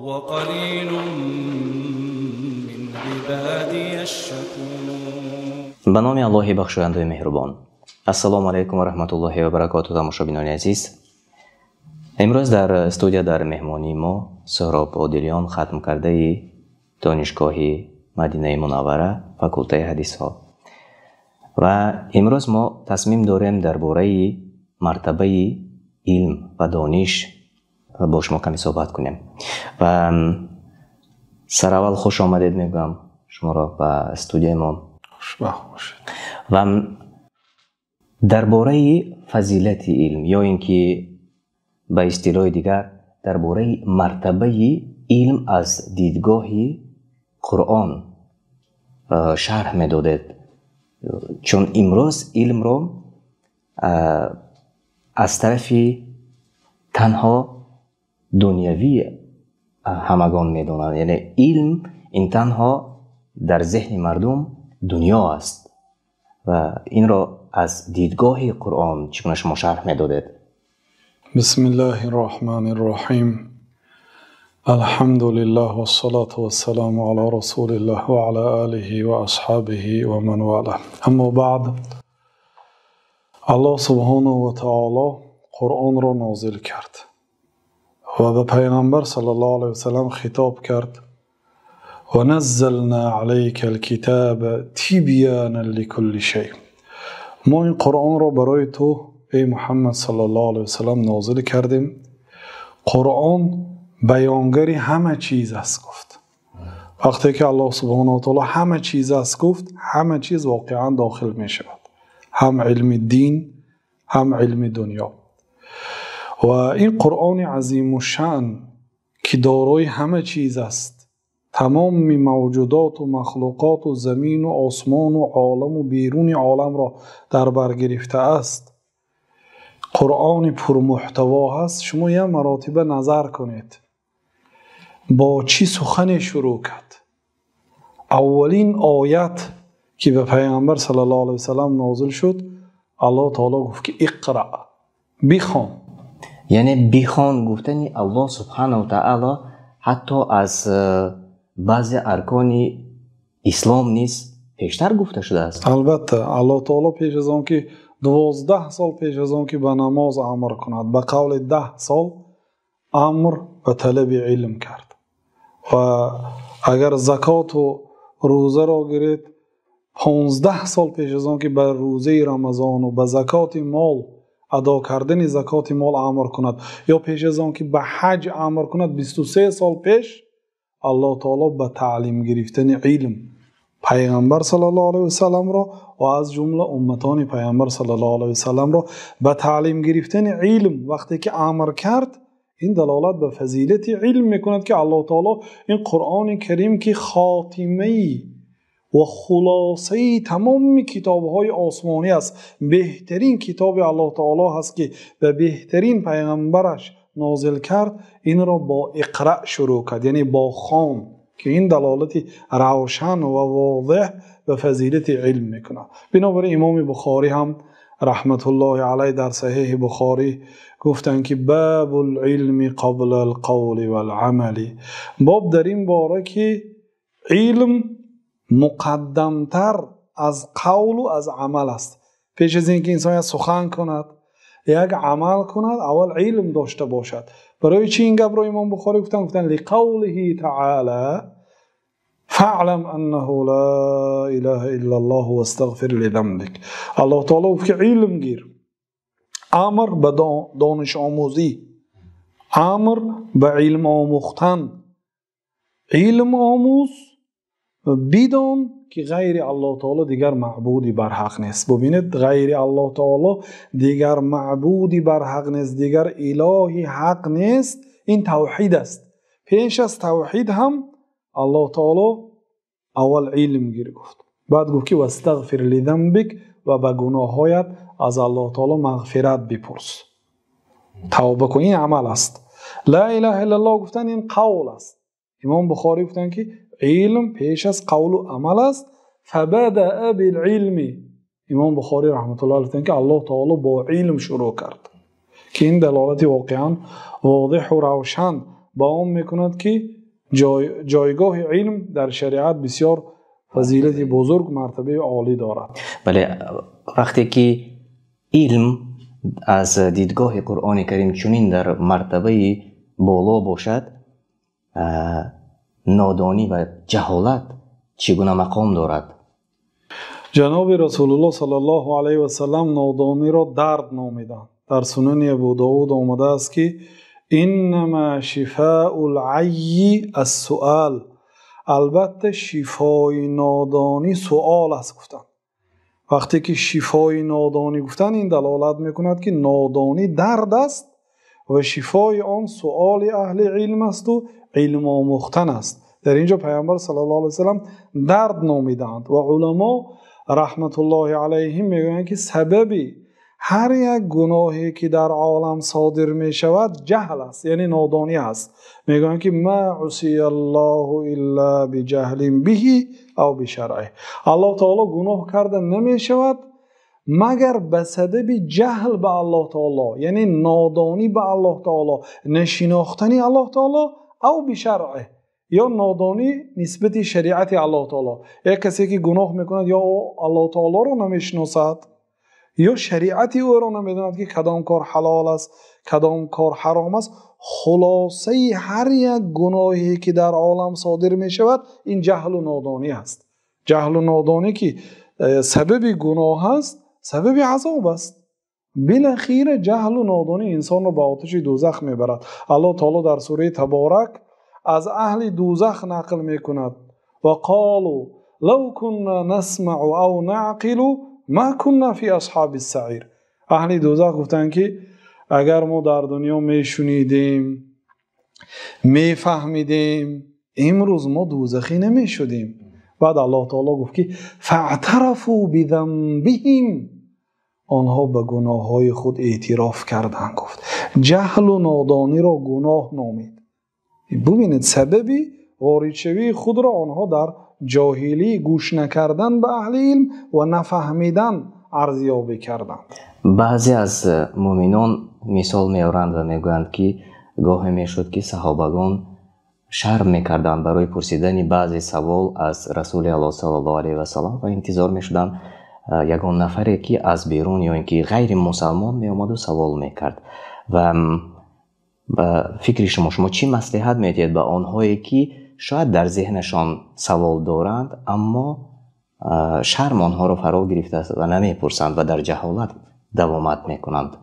وقلیل من عبادی الشکور. به نام الله بخشاینده مهربان. السلام علیکم و رحمت الله و برکاته. تماشابینان عزیز، امروز در استودیو در مهمانی ما سهراب عادلیان، ختم کرده دانشگاه مدینه منوره فاکولته حدیث ها، و امروز ما تصمیم داریم درباره مرتبه علم و دانش با شما کمی صحبت کنیم. و سراول خوش آمدید میگم شما را به استودیو ما. و درباره فضیلت علم، یا اینکه به اصطلاح دیگر درباره مرتبه علم از دیدگاه قرآن شرح میدادید، چون امروز علم را از طرف تنها دنیوی همگان میدونند. یعنی علم این تنها در ذهن مردم دنیا است و این را از دیدگاه قرآن چگونه شما شرح میدادید؟ بسم الله الرحمن الرحیم. الحمد لله و الصلاة و السلام علی رسول الله و علی آله و اصحابه و من والاه. اما بعد، الله سبحانه و تعالی قرآن را نازل کرد و به پیغمبر صلی الله علیه و سلم خطاب کرد و نزلنا علیک الکتاب تبیانا لکل شیء. ما این قرآن را برای تو ای محمد صلی الله علیه و سلم نازل کردیم. قرآن بیانگری همه چیز است گفت. وقتی که الله سبحانه و تعالی همه چیز است گفت، همه چیز واقعا داخل می شود، هم علم دین هم علم دنیا. و این قرآن عظیم الشأن که دارای همه چیز است، تمام موجودات و مخلوقات و زمین و آسمان و عالم و بیرون عالم را در بر گرفته است، قرآن پرمحتوا هست. شما یه مراتبه نظر کنید با چی سخن شروع کرد. اولین آیت که به پیغمبر صلی الله علیه و سلم نازل شد، الله تعالی گفت که اقرأ، بخوان. یعنی بخوان گفتن الله سبحانه و تعالی حتی از بعضی ارکان اسلام نیز پیشتر گفته شده است. البته الله تعالی پیش از آن که 12 سال پیش از آن که به نماز امر کند، به قول 10 سال امر به طلب علم کرد. و اگر زکات و روزه را گرید، 15 سال پیش از آن که به روزه رمضان و به زکات مال ادا کردن زکات مال امر کند، یا پیش از آن که به حج امر کند، 23 سال پیش الله تعالی به تعلیم گرفتن علم پیغمبر صلی الله علیه و سلم را و از جمله امتان پیغمبر صلی الله علیه و سلم را به تعلیم گرفتن علم وقتی که امر کرد، این دلالت به فضیلت علم میکند که الله تعالی این قرآن کریم که خاتمه و خلاصه تمام کتاب‌های آسمانی است، بهترین کتاب الله تعالی هست که به بهترین پیغمبرش نازل کرد، این را با اقرأ شروع کرد، یعنی با خوان، که این دلالت روشن و واضح به فضیلت علم میکنه. بنابراین امام بخاری هم رحمت الله علیه در صحیح بخاری گفتن که باب العلم قبل القول والعمل، باب در این باره که علم مقدمتر از قول و از عمل است. پیش از اینکه انسان سخن کند، یک عمل کند، اول علم داشته باشد. برای چی این گپ را امام بخاری گفتن لقوله تعالی فاعلم انه لا اله الا الله واستغفر لذنبك. الله تعالی گفت که علم گیر، امر به دانش آموزی، امر به علم آموختن. علم آموز، بدون که غیر الله تعالی دیگر معبودی بر حق نیست. ببینید، غیر الله تعالی دیگر معبودی بر حق نیست، دیگر الهی حق نیست. این توحید است. پیش از توحید هم الله تعالی اول علم گیر گفت، بعد گفت که واستغفر لذنبک، و به گناهایت از الله تعالی مغفرت بپرس، توبه کن. این عمل است. لا اله الا الله گفتن این قول است. امام بخاری گفتن که علم پیش از قول و عمل است. فبدأ بالعلم. امام بخاری رحمت الله علیه گفتن که الله تعالی با علم شروع کرد، که این دلالت واقعا واضح و روشن بیان میکند که جایگاه علم در شریعت بسیار فضیلت بزرگ مرتبه عالی دارد. بله، وقتی که علم از دیدگاه قرآن کریم چنین در مرتبه بالا باشد، نادانی و جهالت چگونه مقام دارد؟ جناب رسول الله صلی الله علیه و سلم نادانی را درد نامیدند. در سنن ابو داود آمده است که انما شفاء العی السؤال، البته شفای نادانی سؤال است گفتند. وقتی که شفای نادانی گفتن، این دلالت میکند که نادانی درد است و شفای آن سؤال اهل علم است و علم آموختن است. در اینجا پیامبر صلی الله علیه و سلم درد نامیدند و علما رحمت الله علیهم میگویند که سببی هر یک گناهی که در عالم صادر می شود جهل است، یعنی نادانی است. میگویند که ما عصی الله الا بجهل به او بشرعه، الله تعالی گناه کرده نمی شود مگر به سبب جهل به الله تعالی، یعنی نادانی به الله تعالی، نشناختنی الله تعالی، او بشرعه، یا نادانی نسبت شریعت الله تعالی. یک کسی که گناه میکند یا الله تعالی رو نمیشناسد یا شریعت او را نمیداند که کدام کار حلال است کدام کار حرام است. خلاصه هر یک گناهی که در عالم صادر می شود این جهل و نادانی است. جهل و نادانی که سبب گناه است سبب عذاب است. بالاخره جهل و نادانی انسان را به آتش دوزخ میبرد. الله تعالی در سوره تبارک از اهل دوزخ نقل میکند و قالوا لو كنا نسمع او نعقل ما كنا فی اصحاب السعیر. اهل دوزخ گفتند که اگر ما در دنیا میشنیدیم میفهمیدیم امروز ما دوزخی نمیشدیم. بعد الله تعالی گفت که فاعترفوا بذنبهم، آنها به گناههای خود اعتراف کردند. گفت جهل و نادانی را گناه نامید. ببینید سببی وارد شوی خود را آنها در جاهلی گوش نکردن به اهل علم و نفهمیدن ارزیابی کردند. بعضی از مؤمنان مثال میارند و میگویند که گاهی میشد که صحابگان شرم میکردند برای پرسیدن بعضی سوال از رسول الله صلی الله علیه و سلم و انتظار میشدند یگان نفری که از بیرون یا اینکه غیر مسلمان میآمد و سوال میکرد. و به فکر شما چی مصلحت میدید به آنهایی که شاید در ذهنشان سوال دارند اما شرم آنها را فرا گرفته است و نمیپرسند و در جهالت دوامت میکنند؟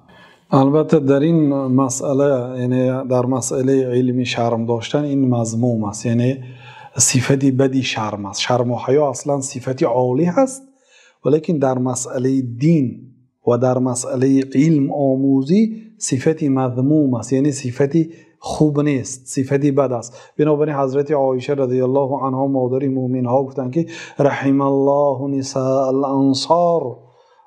البته در این مسئله، یعنی در مسئله علمی شرم داشتن، این مذموم است، یعنی صفتی بدی شرم است. شرم و حیا اصلا صفتی عالی هست، ولیکن در مسئله دین و در مسئله علم آموزی صفتی مذموم است، یعنی صفتی خوب نیست، صفتی بد است. بنابراین حضرت عایشه رضی الله عنها مادر مومنین ها گفتند که رحم الله نساء الانصار،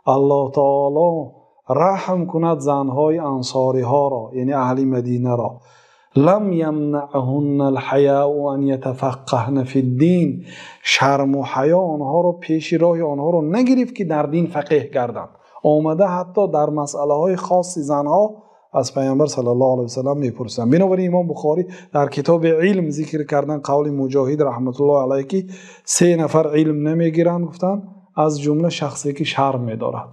الله تعالی رحم کند زنهای انصاری ها را، یعنی اهل مدینه را. لم یمنعهن الحیاء ان یتفقهن فی الدین، شرم و حیا آنها را پیش راه آنها را نگرفت که در دین فقیه گردند. آمده حتی در مسئله های خاص زنها از پیامبر صلی الله علیه و سلم میپرسند. بنابراین امام بخاری در کتاب علم ذکر کردن قول مجاهد رحمت الله علیه که 3 نفر علم نمیگیرند، گفتند از جمله شخصی که شرم میدارد.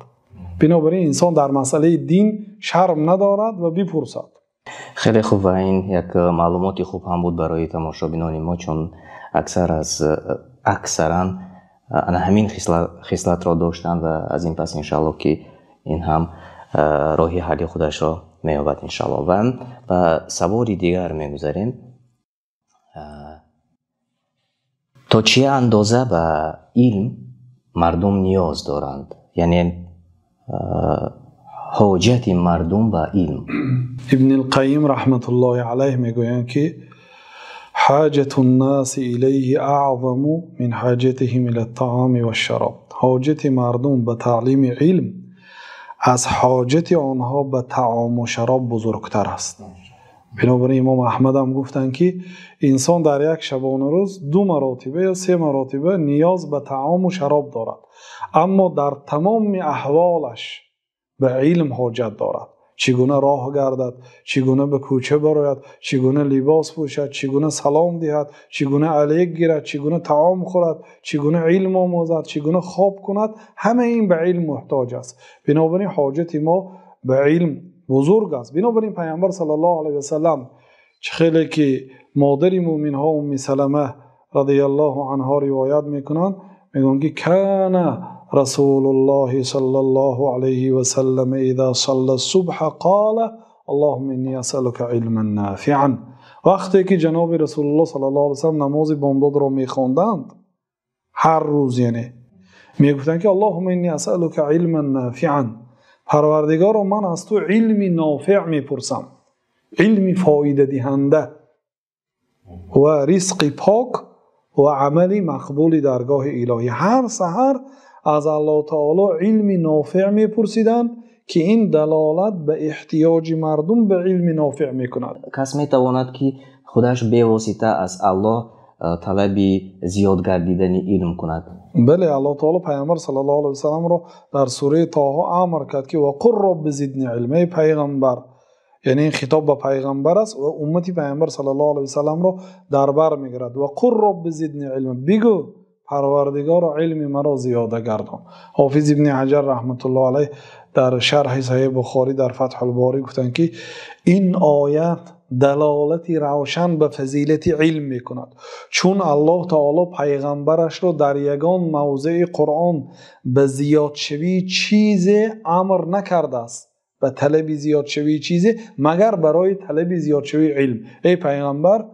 بنابراین انسان در مسئله دین شرم ندارد و بپرسد. خیلی خوب، و این یک معلوماتی خوب هم بود برای تماشابینان ما، چون اکثرا همین خصلت را داشتند و از این پس انشاءالله که این هم راهی حلی خودش را می‌یابد انشاءالله. و سوالی دیگر می‌گذاریم. تا چه اندازه به علم مردم نیاز دارند، یعنی حاجت مردم به علم؟ ابن القیم رحمت الله علیه میگویند که حاجت الناس الیه اعظم من حاجتهم الی الطعام و الشراب. حاجت مردم به تعلیم علم از حاجت آنها به طعام و شراب بزرگتر است. بنابراین امام احمد هم گفتند که انسان در یک شبانه روز 2 مراتبه یا 3 مراتبه نیاز به طعام و شراب دارد، اما در تمام احوالش به علم حاجت دارد. چگونه راه گردد، چگونه به کوچه براید، چگونه لباس پوشد، چگونه سلام دهد، چگونه علیک گیرد، چگونه طعام خورد، چگونه علم آموزد، چگونه خواب کند. همه این به علم محتاج است. بنابراین حاجت ما به علم بزرگ است. بنابراین پیامبر صلی الله علیه و سلم چه خیلی که مادر مومن ها ام سلمه رضی الله عنها روایت میکنند، میگن که کان رسول الله صلی الله علیه و سلم اذا صلى الصبح قال اللهم انی اسألك علما نافعا. وقتی که جناب رسول الله صلی الله علیه و سلم نماز بامداد را میخواندند هر روز، یعنی میگفتند که اللهم انی اسألك علما نافعا، پروردگارا من از تو علمی نافع میپرسم، علمی فایده دهنده و رزق پاک و عملی مقبول درگاه الهی. هر سحر از الله تعالی علمی نافع میپرسیدند که این دلالت به احتیاج مردم به علم نافع میکند. کس میتواند که خودش به واسطه از الله طلبی زیاد گردیدن علم کند. بله، الله تعالی پیامبر صلی الله علیه و سلم را در سوره طه امر کرد که وقل رب زدنی علما. ای پیغمبر، یعنی این خطاب به پیغمبر است و امتی پیامبر صلی الله علیه و سلم را در بر میگیرد. وقل رب زدنی علما، بگو پروردگار علم مرا زیاده گردان. حافظ ابن حجر رحمت الله علیه در شرح صحیح بخاری در فتح الباری گفتند که این آیت دلالتی روشن به فضیلت علم میکند، چون الله تعالی پیغمبرش را در یگان موضع قرآن به زیادشوی چیز امر نکرده است، به طلب زیادشوی چیز مگر برای طلب زیادشوی علم. ای پیغمبر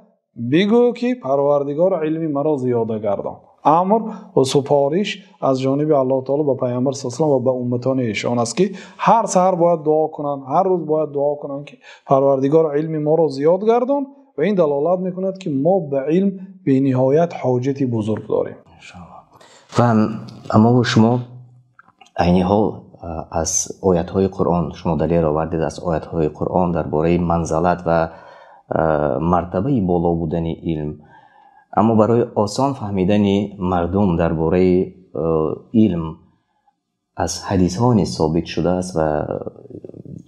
بگو که پروردگار علمی مرا زیاده گردان. امر و سپارش از جانب الله تعالی به پیامبر صلی الله علیه و آله و به امتان ایشان است که هر سحر باید دعا کنند، هر روز باید دعا کنند که پروردگار علم ما را زیاد گردان. و این دلالت میکند که ما به علم به نهایت حاجتی بزرگ داریم. و اما و شما عین حال از آیات های قرآن شما دلیل آوردید، از آیات های قرآن درباره منزلت و مرتبه بالا بودن علم. اما برای آسان فهمیدن مردم درباره علم از حدیث ها ثابت شده است و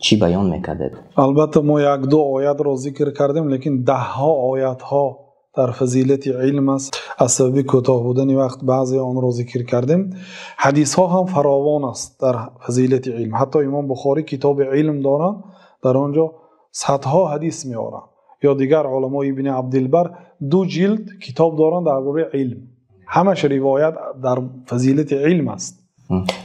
چی بیان میکردید؟ البته ما یک دو آیات را ذکر کردیم، لیکن ده ها آیات ها در فضیلت علم است. از سبب کوتاه بودن وقت بعضی آن را ذکر کردیم. حدیث ها هم فراوان است در فضیلت علم. حتی امام بخاری کتاب علم دارند، در آنجا صدها حدیث میارند. یا دیگر علمای ابن عبدالبر 2 جلد کتاب دارند درباره علم، همش روایت در فضیلت علم است.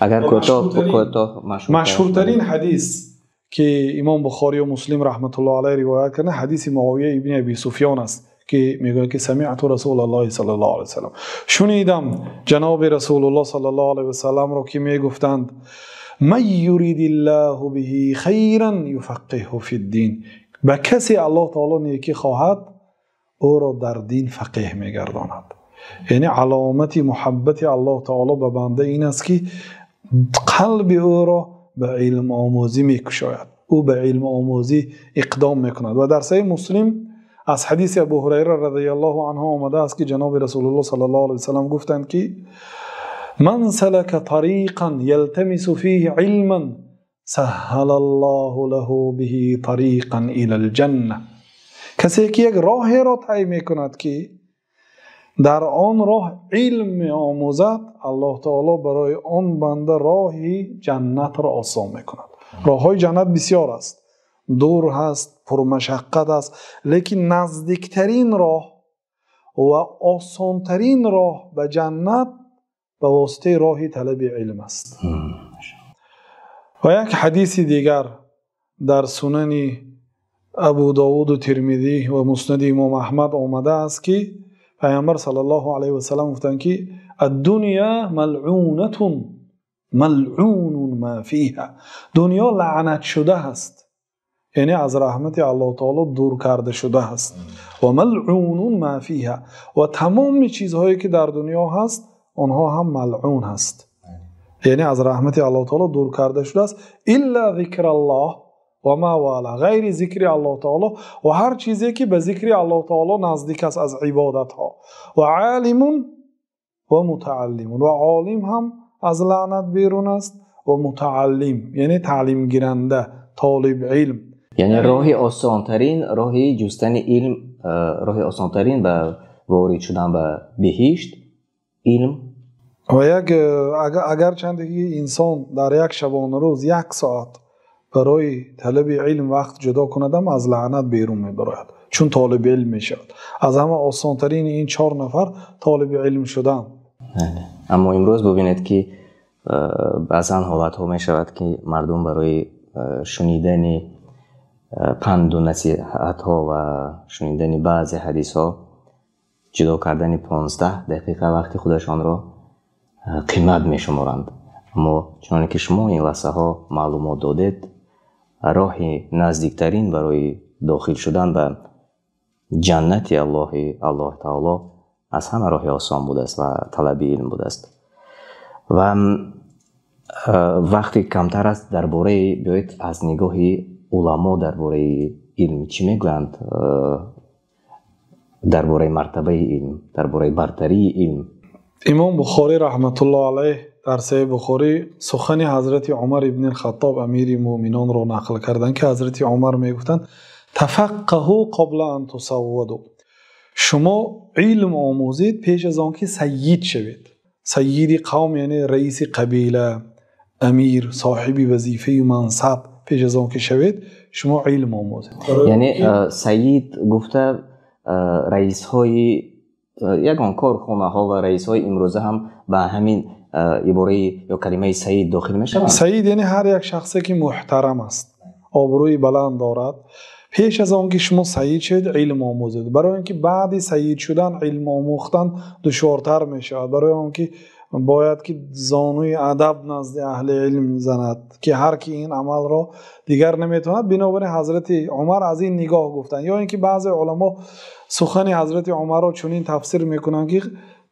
اگر کوتاه مشهورترین حدیث که امام بخاری و مسلم رحمت الله علیه روایت کردند حدیث معاویه ابن ابی سفیان است که میگه که سمعت رسول الله صلی الله علیه و سلم، شنیدم جناب رسول الله صلی الله علیه و سلم را که میگفتند من یرید الله به خیرا یفقهه فی الدین، به کسی الله تعالی نیکی خواهد او را در دین فقیه میگرداند. یعنی علامت محبت الله تعالی به بنده این است که قلب او را به علم آموزی میکشاید، او به علم آموزی اقدام میکند. و در صحیح مسلم از حدیث ابو هریره رضی الله عنه آمده است که جناب رسول الله صلی الله علیه و سلم گفتند که من سلک طریقا یلتمس فیه علما سهل الله له به طریقا الی الجنه. کسی که یک راهی را طی میکند که در آن راه علم می آموزد، الله تعالی برای آن بنده راهی جنت را آسان میکند. راه های جنت بسیار است، دور هست، پرمشقت است، لیکن نزدیکترین راه و آسانترین راه به جنت به واسطه راه طلب علم است. و یک حدیث دیگر در سنن ابو داود و ترمذی و مسند امام احمد آمده است که پیامبر صلی الله علیه و سلم گفتند که الدنیا ملعونه ملعون ما فیها، دنیا لعنت شده است، یعنی از رحمت الله تعالی دور کرده شده است. و ملعون ما فیها، و تمام چیزهایی که در دنیا هست آنها هم ملعون هست، یعنی از رحمت الله تعالی دور کرده شده است. الا ذکر الله و ما والا، غیر ذکر الله تعالی و هر چیزی که به ذکر الله تعالی نزدیک است از عبادت ها. و عالم و متعلم، و عالم هم از لعنت بیرون است و متعلم یعنی تعلیم گیرنده، طالب علم. یعنی راهی آسانترین راهی جستن علم، راهی آسانترین به وارد شدن به بهشت علم. و یک اگر چندگی انسان در یک شبانه روز 1 ساعت برای طلب علم وقت جدا کندم از لعنت بیرون میبراید، چون طالب علم میشود. از همه آسانترین این 4 نفر طالب علم شدن. اما امروز ببینید که بعضا حالت ها می شود که مردم برای شنیدن پند و نصیحت ها و شنیدن بعضی حدیث ها جدا کردن 15 دقیقه وقت خودشان را قیمت می شمارند. اما چنانه که شما این لحظه ها معلومات دادید، راه نزدیکترین برای داخل شدن به جنت الله تعالی از همه راه آسان بوده است و طلب علم بوده است. و وقتی کمتر است درباره بیایید از نگاه علما درباره علم چی میگویند، درباره مرتبه علم، درباره برتری علم. امام بخاری رحمت الله علیه در صحیح بخاری سخن حضرت عمر ابن الخطاب امیر مومنان را نقل کردند که حضرت عمر میگفتند تفقهوا قبل ان تسودوا. شما علم آموزید پیش از آنکه سید شوید. سید قوم یعنی رئیس قبیله، امیر، صاحب وظیفه و منصب. پیش از آنکه شوید شما علم آموزید. یعنی سید گفته رئیس های یگان کارخانه ها و رئیس های امروزه هم به همین عباره یا کلمه سید داخل می شوند. سید یعنی هر یک شخصی که محترم است، آبروی بلند دارد. پیش از آنکه شما سید شد علم آموزید، برای اینکه بعد سید شدن علم آموختن دشوارتر می شود. برای آنکه باید که زانوی ادب نزد اهل علم زند که هر کی این عمل را دیگر نمیتواند. بنابراین حضرت عمر از این نگاه گفتن. یا اینکه بعضی علما سخن حضرت عمر را چنین تفسیر میکنن که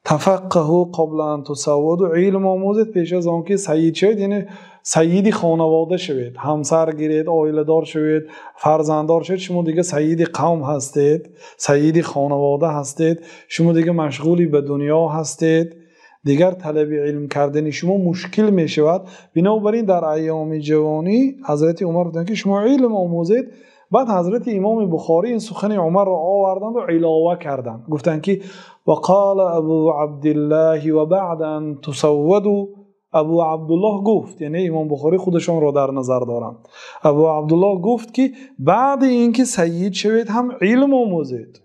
تفقهوا قبل ان تسودوا، علم آموزید پیش از آنکه سید شوید، یعنی سید خانواده شوید، همسر گیرید، عائله دار شوید، فرزنددار شوید. شما دیگه سید قوم هستید، سید خانواده هستید، شما دیگه مشغولی به دنیا هستید، دیگر طلب علم کردن شما مشکل می شود. بنابراین در ایام جوانی حضرت عمر گفتن که شما علم آموزید. بعد حضرت امام بخاری این سخن عمر را آوردند و علاوه کردند، گفتند که وقال ابو عبدالله و بعد ان تسودوا. ابو عبدالله گفت، یعنی امام بخاری خودشان را در نظر دارند، ابو عبدالله گفت که بعد اینکه سید شوید هم علم آموزید.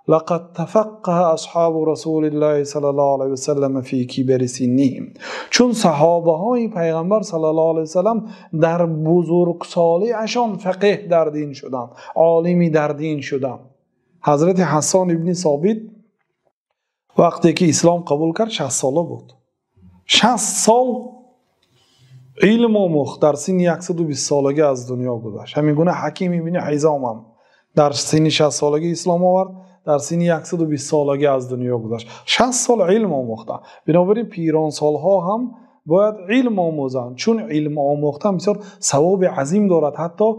لقد تفقه اصحاب رسول الله صلی الله علیه و سلم فی کبر سنهم. چون صحابه های پیغمبر صلی الله علیه و سلم در بزرگسالی اشان فقه در دین شدند، عالمی در دین شدند. حضرت حسان ابن ثابت وقتی که اسلام قبول کرد 60 ساله بود. 60 سال علم آموخت. در سن 120 سالگی از دنیا گذشت. همین گونه حکیم ابن حیزام هم در سن 60 سالگی اسلام آورد، در سن 120 سالگی از دنیا گذشت. 60 سال علم آموختن. بنابراین پیران سالها هم باید علم آموزند، چون علم آموختن بسیار ثواب عظیم دارد. حتی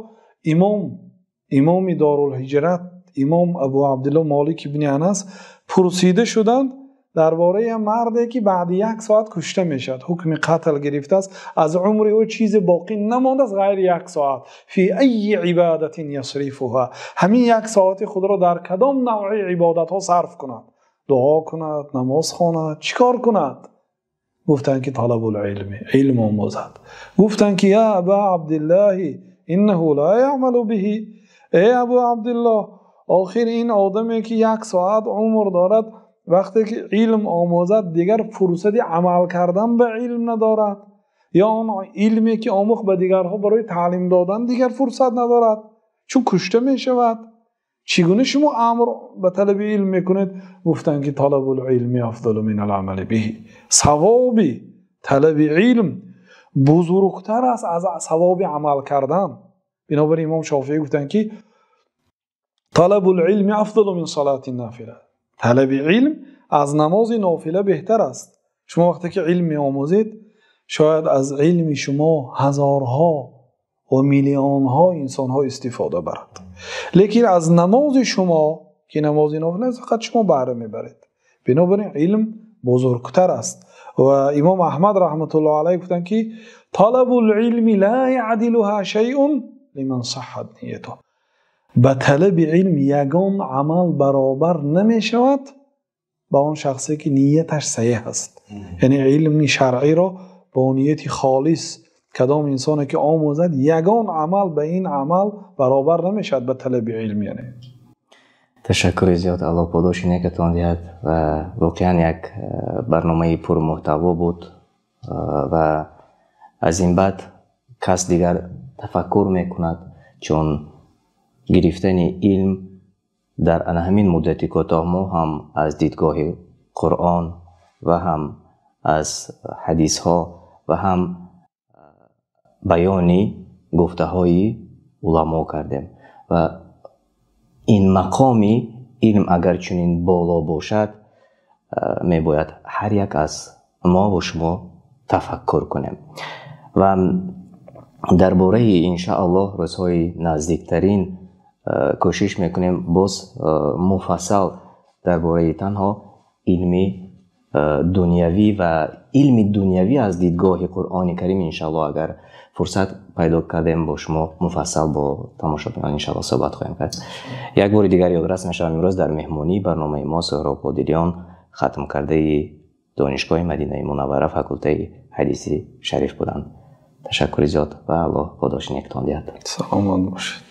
امام دارالهجرت امام ابو عبدالله مالک بن انس پرسیده شدند درباره مردی که بعد 1 ساعت کشته میشد، حکم قتل گرفته است، از عمر او چیز باقی نمانده است غیر 1 ساعت. فی ای عبادت یصرفها. همین 1 ساعت خود را در کدام نوع عبادت ها صرف کند؟ دعا کند، نماز خواند، چیکار کند؟ گفتند که طلب العلم، علم آموزد. گفتند که یا ابا عبدالله انه لا یعمل به. ای ابو عبدالله، آخر این آدمی که 1 ساعت عمر دارد وقتی که علم آموزد دیگر فرصت عمل کردن به علم ندارد، یا آن علمی که آموخت به دیگرها برای تعلیم دادن دیگر فرصت ندارد، چون کشته می شود. چگونه شما امر به طلب علم میکنید؟ گفتند که طلب العلم افضل من العمل به. ثواب طلب علم بزرگتر است از ثواب عمل کردن. بنابراین امام شافعی گفتند که طلب العلم افضل من صلاة النافله. طلب علم از نماز نافله بهتر است. شما وقتی که علم می آموزید شاید از علم شما هزارها و میلیونها انسانها استفاده برند، لیکن از نماز شما که نماز نافله است فقط شما بهره میبرید. بنابراین علم بزرگتر است. و امام احمد رحمت الله علیه گفتند که طلب العلم لا یعدلها شیء لمن صحت نیته. به طلب علم یگان عمل برابر نمی شود با اون شخصی که نیتش صحیح است. یعنی علم شرعی را با نیت خالص کدام انسانی که آموزد یگان عمل به این عمل برابر نمی شود به طلب علم. یعنی تشکر زیاد، الله پاداش نیکتان دهد و واقعا یک برنامه پر محتوا بود و از این بعد کس دیگر تفکر میکند چون گرفتن علم در همین مدت کوتاه ما هم از دیدگاه قرآن و هم از حدیث ها و هم بیانی گفته های علما کردیم و این مقامی علم اگر چنین بالا باشد می باید هر یک از ما و شما تفکر کنیم و درباره انشاءالله روزهای نزدیکترین کوشش میکنیم باز مفصل درباره تنها علم دنیوی و علم دنیوی از دیدگاه قرآن کریم انشاءالله اگر فرصت پیدا کردیم با شما مفصل با تماشاگران انشاءالله صحبت خواهیم کرد. یک بار دیگر یادرس میشم امروز در مهمانی برنامه ما سهراب عادلیان ختم کرده دانشگاه مدینه منوره فاکولته حدیث شریف بودند. تشکر زیاد و الله پاداش نیکتان دهد. سلامت باشید.